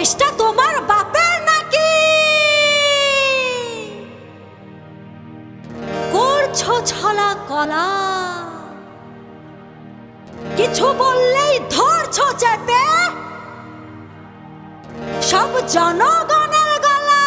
দেশটা তোমার বাপের নাকি? করছো ছলা কলা, কিছু বললেই ধরছো চেপে সব জনগণের গলা।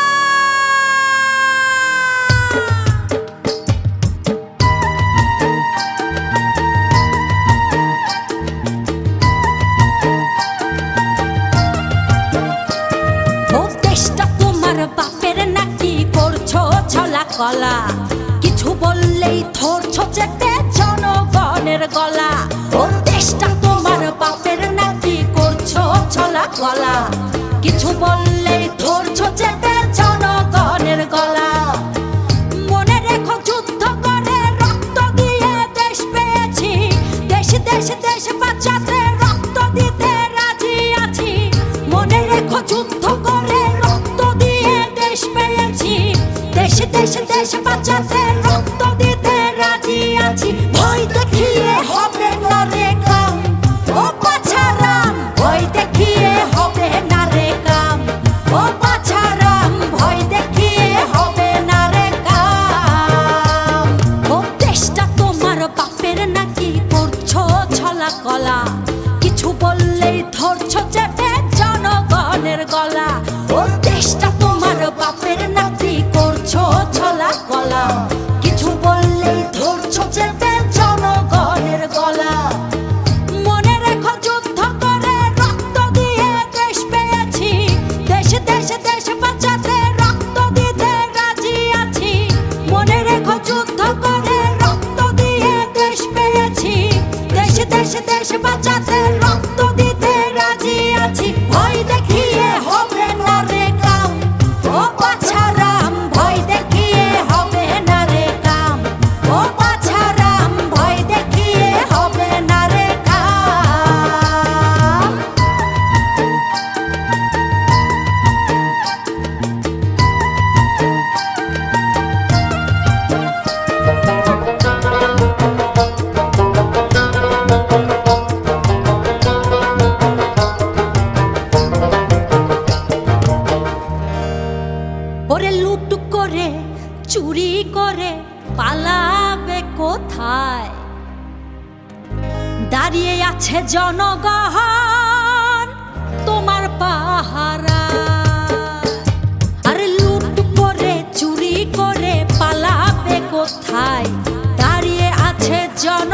ও দেশটা তোমার বাপের নাকি? করছো ছলা কলা, কিছু বললেই ধরছো চেপে জনগণের গলা। ও দেশটা তোমার বাপের নাকি? করছো ছলা কলা, কিছু বললেই ধরছো চেপে জনগণের গলা। মনে রেখো যুদ্ধ করে রক্ত দিয়ে দেশ পেয়েছি, দেশ দেশ দেশ বাঁচাতে রক্ত দিতে রাজি আছি। মনে রেখো যুদ্ধ করে রক্ত দিয়ে দেশ পেয়েছি, দেশ দেশ দেশ বাঁচাতে রক্ত দিতে রাজি আছি। ভয় দেখিয়ে হবে না রে কাম, ও পাছারাম ভয় দেখিয়ে হবে না রে কাম, ও পাছারাম ভয় দেখিয়ে হবে না রে কাম। ও দেশটা তোমার বাপের নাকি? করছো ছলা কলা, কিছু বললেই ধরছো চেপে জনগণের গলা। ও দেশটা তোমার বাপের নাকি? করছো ছলা কলা, কিছু বললেই ধরছো চেপে জনগণের গলা। মনে রেখো যুদ্ধ করে রক্ত দিয়ে দেশ পেয়েছি, দেশ দেশ দেশ বাঁচাতে রক্ত দিতে রাজি আছি। মনে রেখো যুদ্ধ করে রক্ত দিয়ে দেশ পেয়েছি, দেশ দেশ দেশ বাঁচাতে রক্ত দিতে রাজি আছি। ভয় দেখিয়ে হবে না রে কাম, ও পাছারাম ভয় দেখিয়ে হবে না রে কাম, ও পাছারাম ভয় দেখিয়ে হবে না রে কাম। ওরে লুট করে চুরি করে পালাবে কোথায়? দাঁড়িয়ে আছে জনগণ তোমার পাহারা। আরে লুট করে চুরি করে পালাবে কোথায়? দাঁড়িয়ে আছে জন